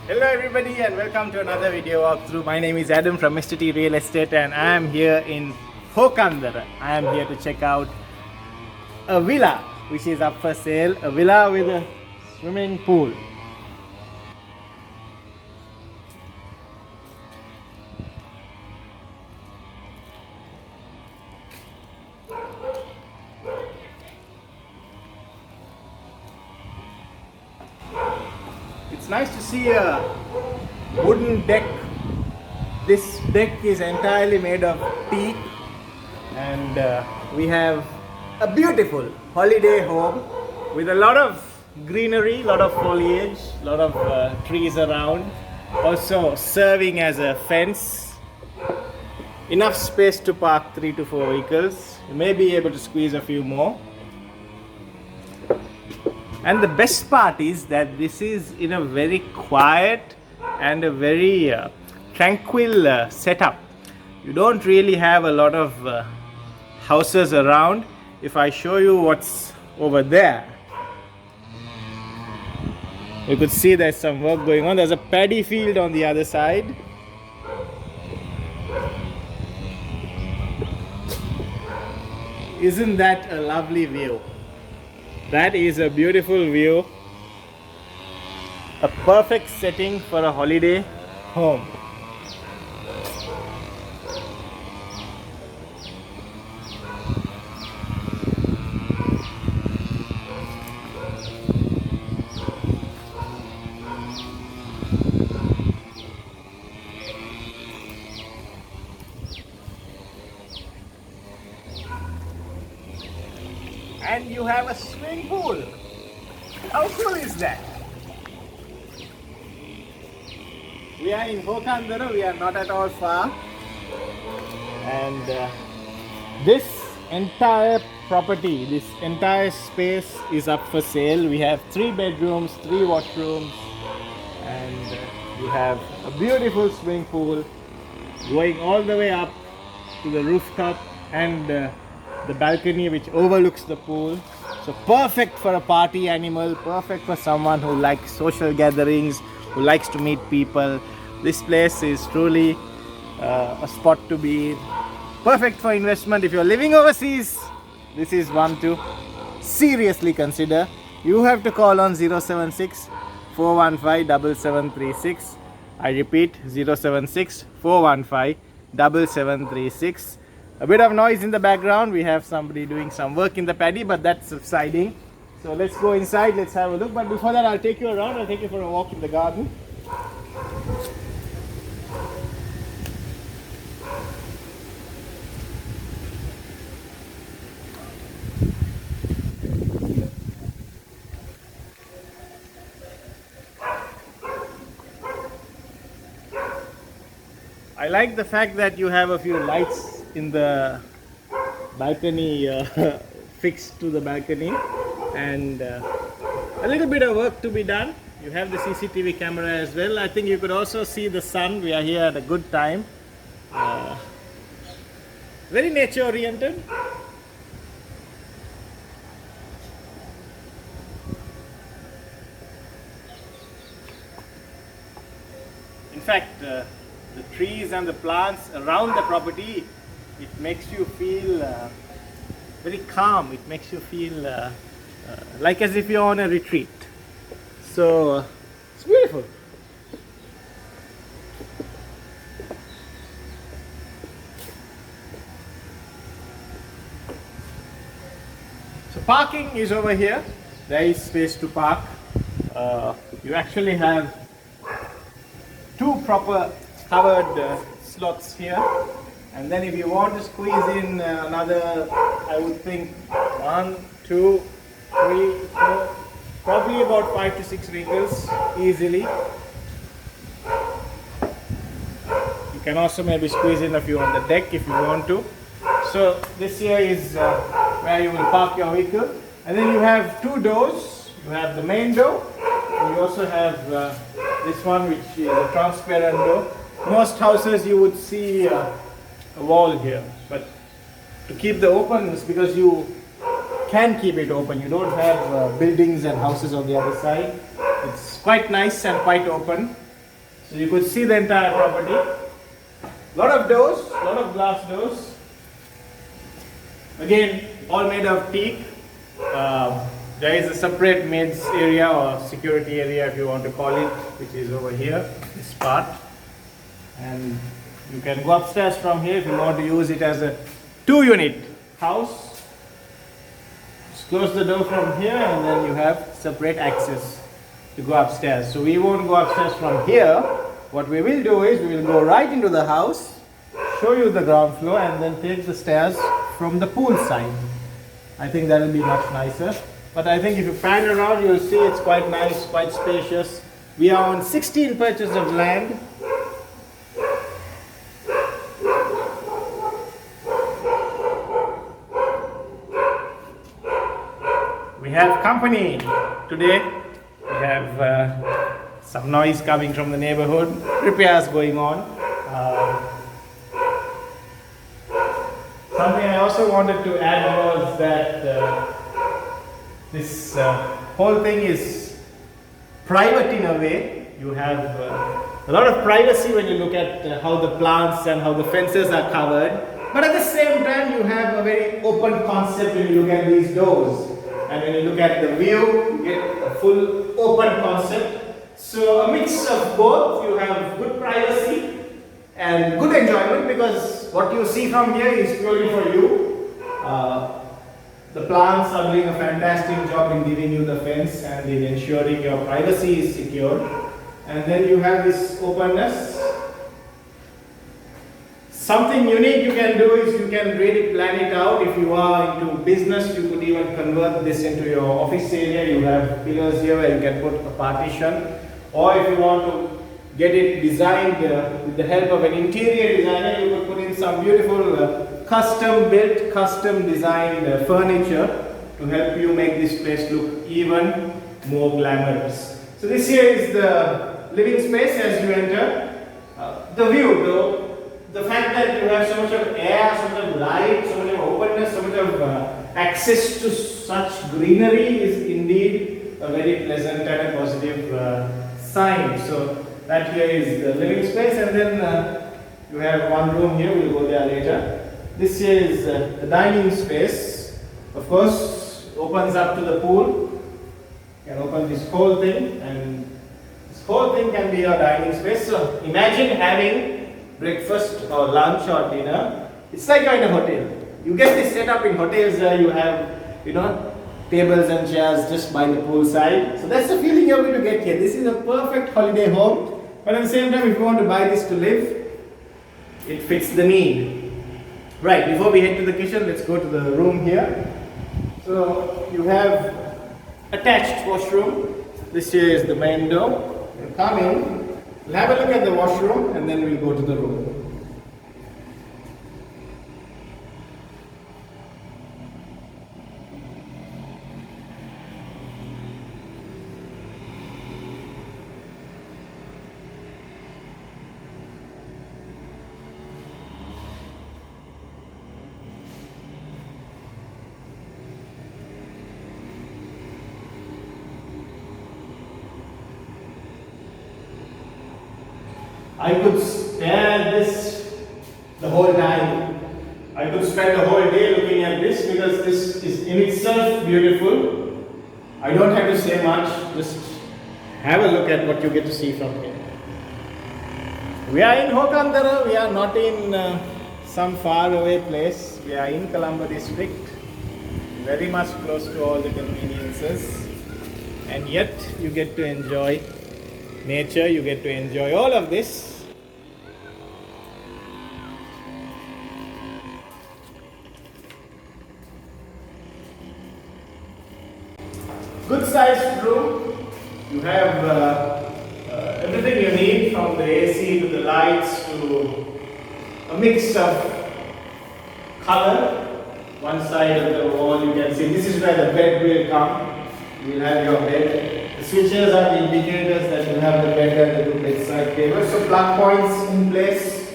Hello everybody and welcome to another video walkthrough. My name is Adam from Mr. T Real Estate and I am here in Hokandara. I am here to check out a villa which is up for sale. A villa with a swimming pool. It's nice to see a wooden deck. This deck is entirely made of teak and we have a beautiful holiday home with a lot of greenery, lot of foliage, lot of trees around, also serving as a fence. Enough space to park 3 to 4 vehicles. You may be able to squeeze a few more. And the best part is that this is in a very quiet and a very tranquil setup. You don't really have a lot of houses around. If I show you what's over there, you could see there's some work going on. There's a paddy field on the other side. Isn't that a lovely view? That is a beautiful view. A perfect setting for a holiday home. And you have a swimming pool. How cool is that? We are in Hokandara, we are not at all far. And this entire property, this entire space is up for sale. We have 3 bedrooms, 3 washrooms, and you have a beautiful swimming pool going all the way up to the rooftop and the balcony which overlooks the pool. So perfect for a party animal, perfect for someone who likes social gatherings, who likes to meet people. This place is truly a spot to be in. Perfect for investment. If you're living overseas, this is one to seriously consider. You have to call on 076 415 7736. I repeat, 076 415 7736. A bit of noise in the background. We have somebody doing some work in the paddy, but that's subsiding. So let's go inside, let's have a look. But before that, I'll take you around. I'll take you for a walk in the garden. I like the fact that you have a few lights in the balcony fixed to the balcony, and a little bit of work to be done. You have the CCTV camera as well. I think you could also see the sun. We are here at a good time. Very nature oriented. In fact, the trees and the plants around the property, it makes you feel very calm. It makes you feel like as if you're on a retreat. So it's beautiful. So parking is over here. There is space to park. You actually have 2 proper covered slots here, and then if you want to squeeze in another, I would think 1, 2, 3, 4, probably about 5 to 6 vehicles easily. You can also maybe squeeze in a few on the deck if you want to. So this here is where you will park your vehicle, and then you have 2 doors. You have the main door, and you also have this one which is a transparent door. Most houses you would see a wall here, but to keep the openness, because you can keep it open, you don't have buildings and houses on the other side. It's quite nice and quite open. So you could see the entire property. Lot of doors, lot of glass doors. Again, all made of teak. There is a separate maids area or security area if you want to call it, which is over here, this part. And you can go upstairs from here if you want to use it as a 2-unit house. Just close the door from here and then you have separate access to go upstairs. So we won't go upstairs from here. What we will do is we will go right into the house, show you the ground floor and then take the stairs from the pool side. I think that will be much nicer. But I think if you pan around, you will see it's quite nice, quite spacious. We are on 16 perches of land. We have company today. We have some noise coming from the neighborhood, repairs going on. Something I also wanted to add was that this whole thing is private in a way. You have a lot of privacy when you look at how the plants and how the fences are covered. But at the same time, you have a very open concept when you look at these doors. And when you look at the view, you get a full open concept. So a mix of both. You have good privacy and good enjoyment because what you see from here is purely for you. The plants are doing a fantastic job in giving you the fence and in ensuring your privacy is secured. And then you have this openness. Something unique you can do is you can really plan it out. If you are into business, you could even convert this into your office area. You have pillars here where you can put a partition. Or if you want to get it designed with the help of an interior designer, you could put in some beautiful custom built, custom designed furniture to help you make this place look even more glamorous. So this here is the living space as you enter. The view though, the fact that you have so much of air, so much of light, so much of openness, so much of access to such greenery is indeed a very pleasant and a positive sign. So that here is the living space and then you have one room here, we'll go there later. This here is the dining space. Of course, opens up to the pool. You can open this whole thing and this whole thing can be your dining space. So imagine having breakfast or lunch or dinner. It's like you're in a hotel. You get this set up in hotels where you have, tables and chairs just by the pool side. So that's the feeling you're going to get here. This is a perfect holiday home. But at the same time, if you want to buy this to live, it fits the need. Right, before we head to the kitchen, let's go to the room here. So you have attached washroom. This here is the main door. We'll come in, we'll have a look at the washroom and then we'll go to the room. I could stare at this the whole time. I could spend the whole day looking at this because this is in itself beautiful. I don't have to say much, just have a look at what you get to see from here. We are in Hokandara, we are not in some far away place. We are in Colombo district, very much close to all the conveniences. And yet you get to enjoy nature, you get to enjoy all of this. Good sized room. You have everything you need from the AC to the lights to a mix of color. One side of the wall you can see, this is where the bed will come. You will have your bed. The switches are the indicators that you have the bed and the bedside table. So plug points in place,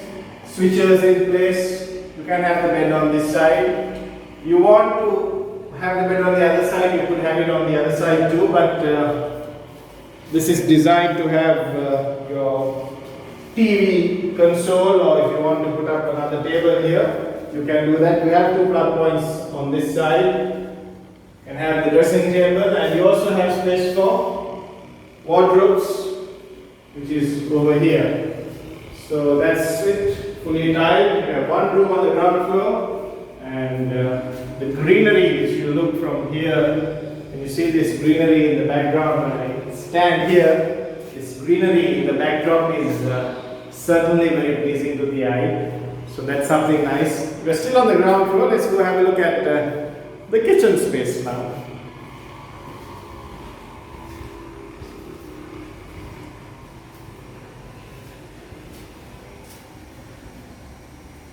switches in place. You can have the bed on this side. You want to have the bed on the other side, you could have it on the other side too, but this is designed to have your TV console, or if you want to put up another table here, you can do that. We have two plug points on this side. You can have the dressing table, and you also have space for wardrobes, which is over here. So that's it, fully tiled. You have one room on the ground floor, and the greenery, which you look from here, and you see this greenery in the background. When I stand here, this greenery in the backdrop is certainly very pleasing to the eye. So that's something nice. We're still on the ground floor. Let's go have a look at the kitchen space now.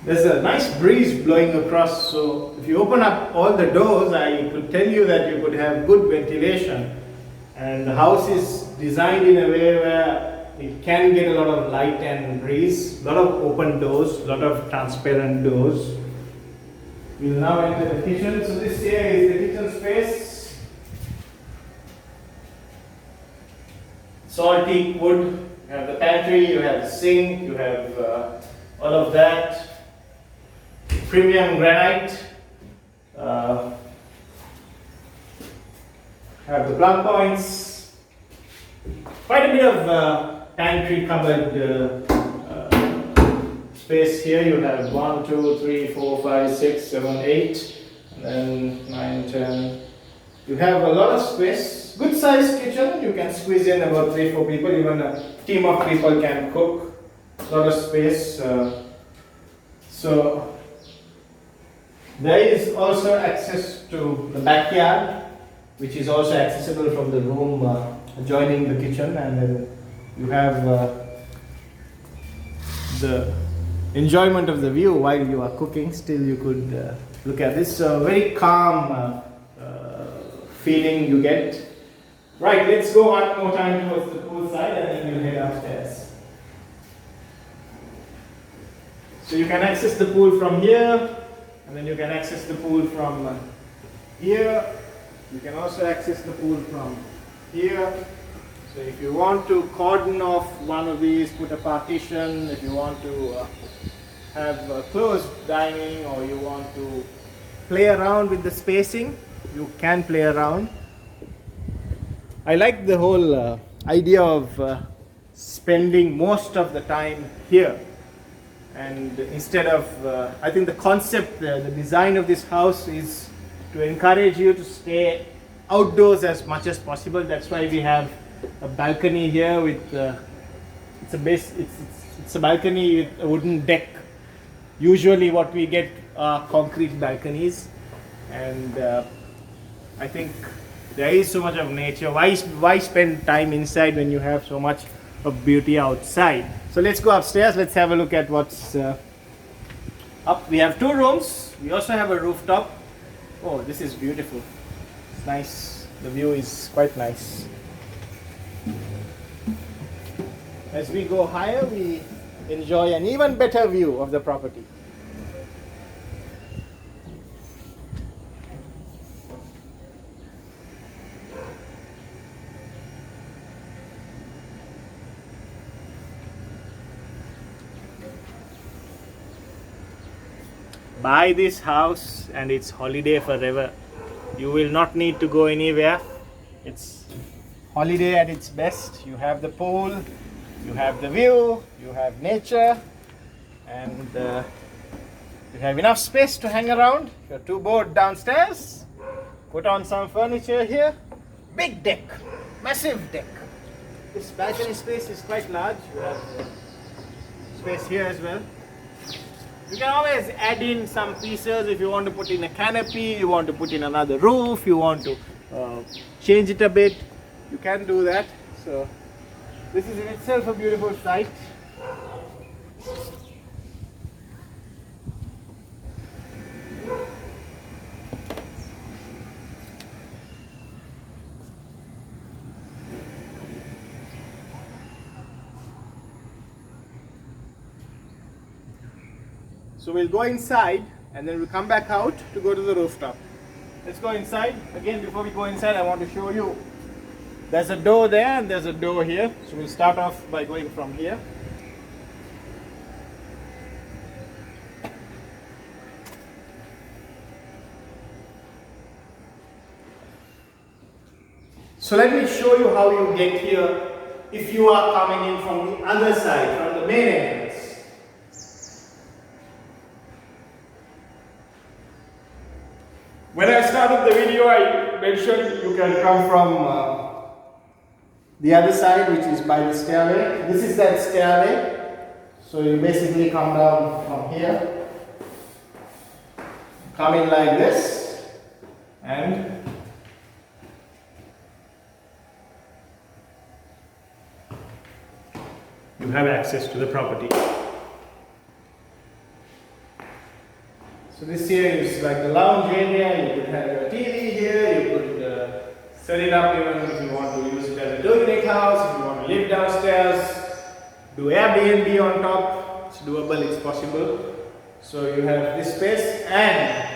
There's a nice breeze blowing across, so if you open up all the doors, I could tell you that you could have good ventilation. And the house is designed in a way where it can get a lot of light and breeze, a lot of open doors, a lot of transparent doors. We'll now enter the kitchen. So this here is the kitchen space. It's all teak wood. You have the pantry, you have the sink, you have all of that. Premium granite. Have the plug points. Quite a bit of pantry cupboard space here. You have 1, 2, 3, 4, 5, 6, 7, 8, and then 9, 10. You have a lot of space. Good sized kitchen. You can squeeze in about 3, 4 people. Even a team of people can cook. A lot of space. So there is also access to the backyard, which is also accessible from the room adjoining the kitchen, and then you have the enjoyment of the view while you are cooking. Still, you could look at this. Very calm feeling you get. Right, let's go one more time towards the pool side, and then we'll head upstairs. So you can access the pool from here. And then you can access the pool from here. You can also access the pool from here. So if you want to cordon off one of these, put a partition, if you want to have a closed dining, or you want to play around with the spacing, you can play around. I like the whole idea of spending most of the time here. And instead of, I think the concept, the design of this house is to encourage you to stay outdoors as much as possible. That's why we have a balcony here with, it's a balcony with a wooden deck. Usually what we get are concrete balconies. And I think there is so much of nature. Why spend time inside when you have so much of beauty outside? So let's go upstairs. Let's have a look at what's up. We have 2 rooms. We also have a rooftop. Oh, this is beautiful. It's nice. The view is quite nice. As we go higher, we enjoy an even better view of the property. Buy this house and it's holiday forever. You will not need to go anywhere. It's holiday at its best. You have the pool, you have the view, you have nature, and you have enough space to hang around. If you're too bored downstairs, put on some furniture here. Big deck, massive deck. This balcony space is quite large. You have space here as well. You can always add in some pieces if you want to put in a canopy, you want to put in another roof, you want to change it a bit. You can do that. So this is in itself a beautiful sight. So we'll go inside and then we'll come back out to go to the rooftop. Let's go inside. Again, before we go inside, I want to show you. There's a door there and there's a door here. So we'll start off by going from here. So let me show you how you get here if you are coming in from the other side, from the main entrance. When I started the video, I mentioned you can come from the other side, which is by the stairway. This is that stairway. So you basically come down from here, come in like this, and you have access to the property. So this here is like the lounge area. You could have your TV here. You could set it up even if you want to use it as a dominic house. If you want to live downstairs, do Airbnb on top. It's doable. It's possible. So you have this space, and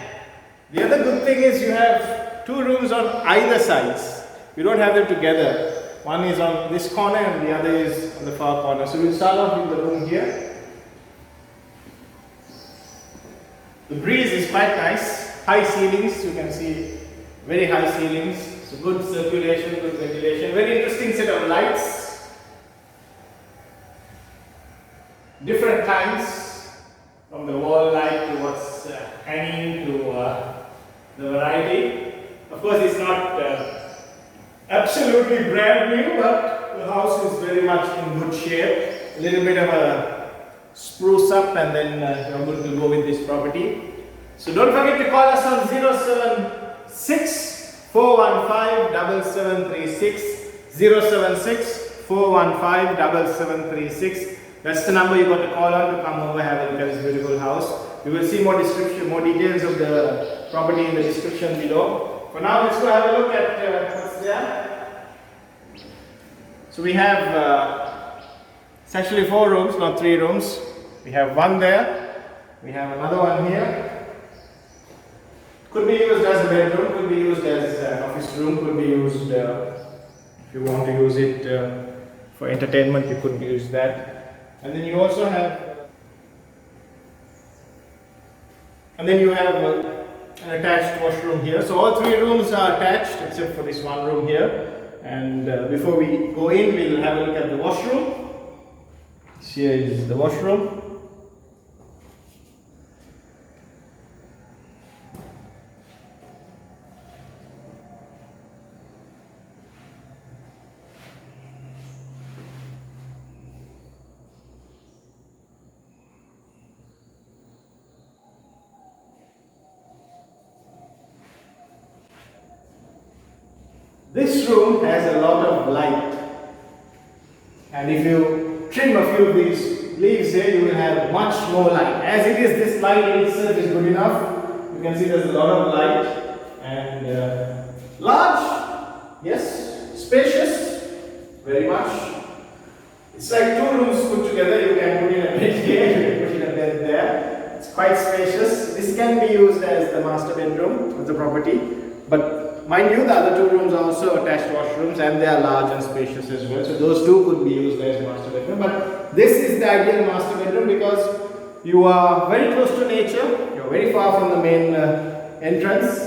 the other good thing is you have two rooms on either sides. You don't have them together. One is on this corner and the other is on the far corner. So we'll start off with the room here. The breeze is quite nice. High ceilings, you can see very high ceilings. So good circulation, good ventilation. Very interesting set of lights. Different kinds, from the wall light to what's hanging to the variety. Of course, it's not absolutely brand new, but the house is very much in good shape. A little bit of a spruce up, and then you're good to go with this property. So don't forget to call us on 076 415 7736, 076 415 7736. That's the number you got to call on to come over, have a look at this beautiful house. You will see more description, more details of the property in the description below. For now, let's go have a look at what's there. So we have, it's actually 4 rooms, not 3 rooms. We have one there. We have another one here. Could be used as a bedroom, could be used as an office room, could be used, if you want to use it for entertainment, you could use that. And then you also have, an attached washroom here. So all 3 rooms are attached except for this one room here. And before we go in, we'll have a look at the washroom. Here is the washroom. This room has a lot of light, and if you trim a few of these leaves here, you will have much more light. As it is, this light in itself is good enough. You can see there's a lot of light, and large, yes, spacious, very much. It's like 2 rooms put together. You can put in a bed here, you can put in a bed there. It's quite spacious. This can be used as the master bedroom of the property, but mind you, the other 2 rooms are also attached washrooms, and they are large and spacious as well. So those 2 could be used as master bedroom. But this is the ideal master bedroom because you are very close to nature. You're very far from the main entrance.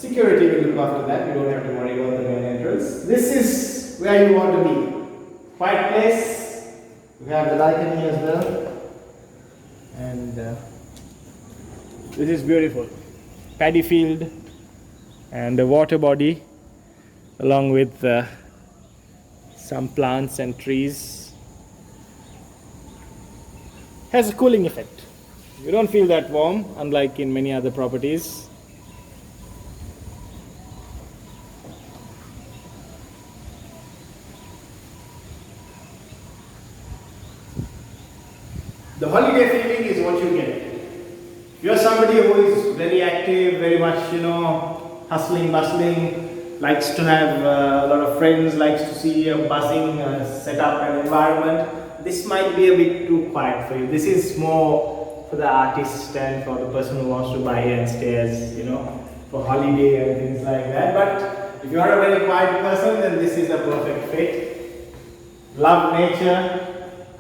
Security will look after that. You don't have to worry about the main entrance. This is where you want to be. Quiet place. We have the balcony as well. And this is beautiful. Paddy field. And a water body along with some plants and trees. Has a cooling effect. You don't feel that warm, unlike in many other properties. The holiday feeling is what you get. If you're somebody who is very active, very much, hustling, bustling, likes to have a lot of friends, likes to see a buzzing setup and environment, this might be a bit too quiet for you. This is more for the artist and for the person who wants to buy and stay as, for holiday and things like that. But if you are a very quiet person, then this is a perfect fit. Love nature,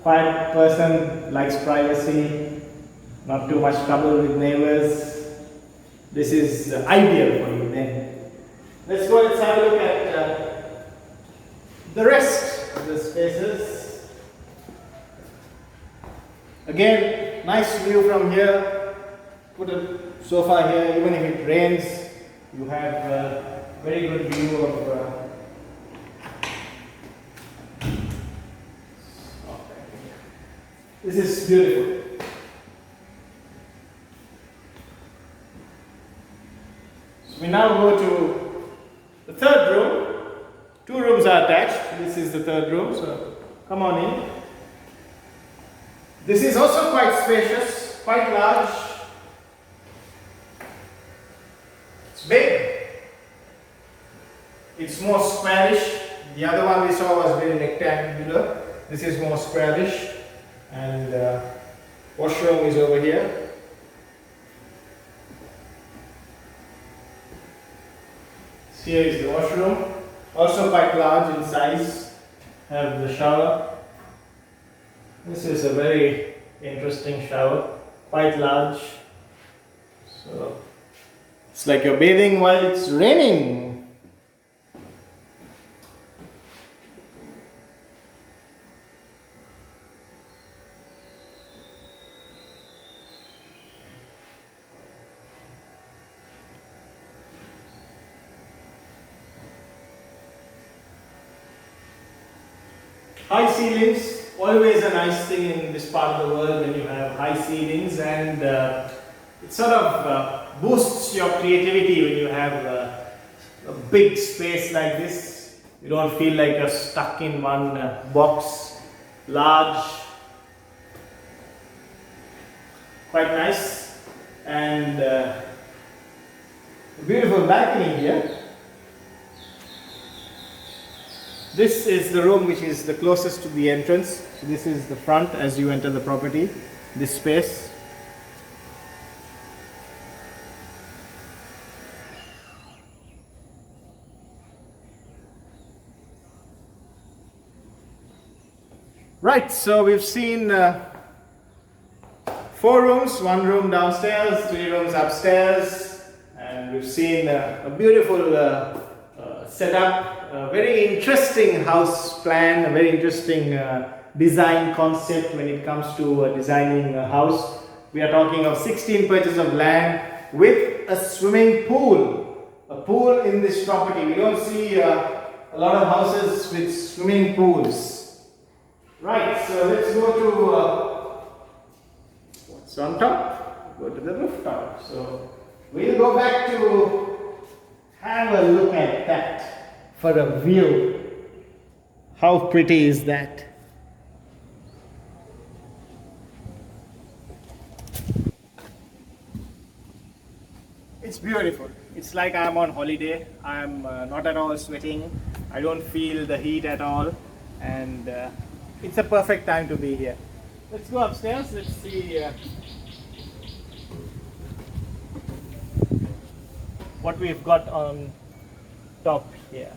quiet person, likes privacy, not too much trouble with neighbors. This is ideal for you then. Let's have a look at the rest of the spaces. Again, nice view from here. Put a sofa here, even if it rains, you have a very good view of this is beautiful. So we now go to the third room. Two rooms are attached. This is the third room, so come on in. This is also quite spacious, quite large. It's big. It's more squarish. The other one we saw was very rectangular. This is more squarish. And washroom is over here. Here is the washroom. Also quite large in size. Have the shower. This is a very interesting shower. Quite large. So it's like you're bathing while it's raining. High ceilings, always a nice thing in this part of the world when you have high ceilings, and it sort of boosts your creativity when you have a big space like this. You don't feel like you're stuck in one box. Large, quite nice, and a beautiful balcony here. This is the room which is the closest to the entrance. So this is the front as you enter the property, this space. Right, so we've seen 4 rooms, 1 room downstairs, 3 rooms upstairs, and we've seen a beautiful setup. A very interesting house plan, a very interesting design concept when it comes to designing a house. We are talking of 16 perches of land with a swimming pool. A pool in this property. We don't see a lot of houses with swimming pools. Right, so let's go to what's on top? Go to the rooftop. So we'll go back to have a look at that. For a view. How pretty is that? It's beautiful. It's like I'm on holiday. I'm not at all sweating. I don't feel the heat at all. And it's a perfect time to be here. Let's go upstairs. Let's see what we've got on top here.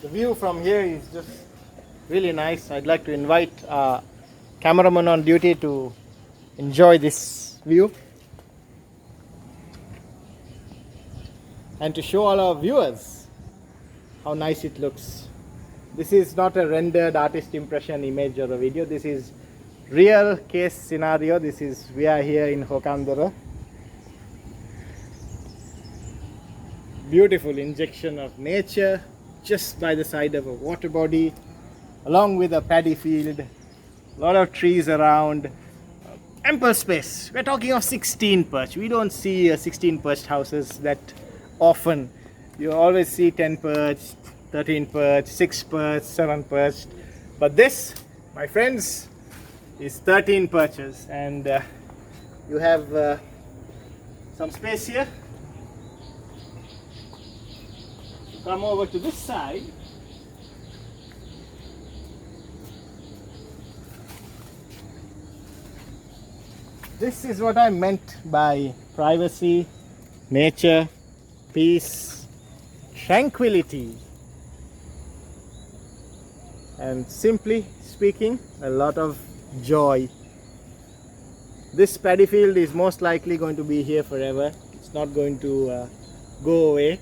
The view from here is just really nice. I'd like to invite our cameraman on duty to enjoy this view and to show all our viewers how nice it looks. This is not a rendered artist impression image or a video. This is real case scenario. We are here in Hokandara. Beautiful injection of nature just by the side of a water body, along with a paddy field, a lot of trees around, ample space. We're talking of 16 perch. We don't see 16 perched houses that often. You always see 10 perch, 13 perch, 6 perch, 7 perched. But this, my friends, is 13 perches, and you have some space here. Come over to this side. This is what I meant by privacy, nature, peace, tranquility, and simply speaking, a lot of joy. This paddy field is most likely going to be here forever. It's not going to go away.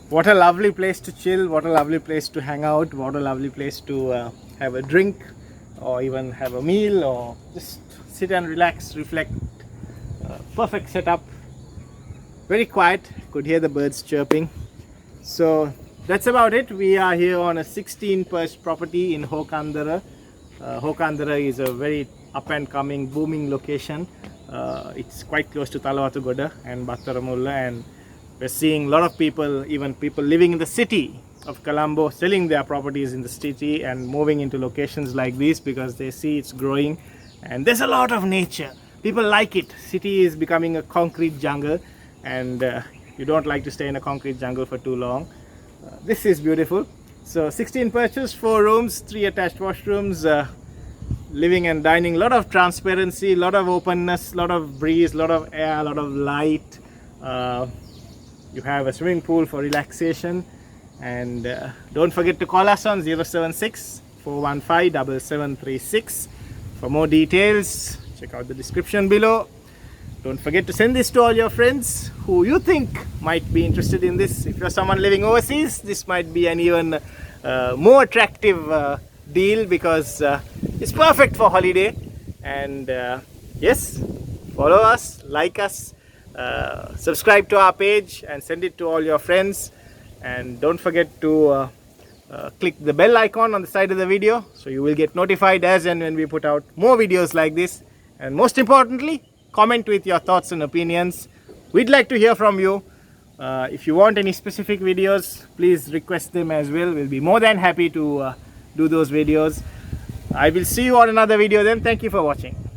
What a lovely place to chill, what a lovely place to hang out, what a lovely place to have a drink or even have a meal or just sit and relax, reflect. Perfect setup, very quiet, could hear the birds chirping. So that's about it. We are here on a 16 perch property in Hokandara. Hokandara is a very up and coming booming location. It's quite close to Talawatugoda and Battaramulla, and we're seeing a lot of people, even people living in the city of Colombo, selling their properties in the city and moving into locations like this because they see it's growing and there's a lot of nature. People like it. City is becoming a concrete jungle, and you don't like to stay in a concrete jungle for too long. This is beautiful. So 16 perches, 4 rooms, 3 attached washrooms, living and dining, a lot of transparency, a lot of openness, a lot of breeze, a lot of air, a lot of light. You have a swimming pool for relaxation, and don't forget to call us on 076 415 7736 for more details. Check out the description below. Don't forget to send this to all your friends who you think might be interested in this. If you're someone living overseas, this might be an even more attractive deal because it's perfect for holiday. And yes, follow us, like us, subscribe to our page and send it to all your friends. And don't forget to click the bell icon on the side of the video so you will get notified as and when we put out more videos like this. And most importantly, comment with your thoughts and opinions. We'd like to hear from you. If you want any specific videos, please request them as well. We'll be more than happy to do those videos. I will see you on another video then. Thank you for watching.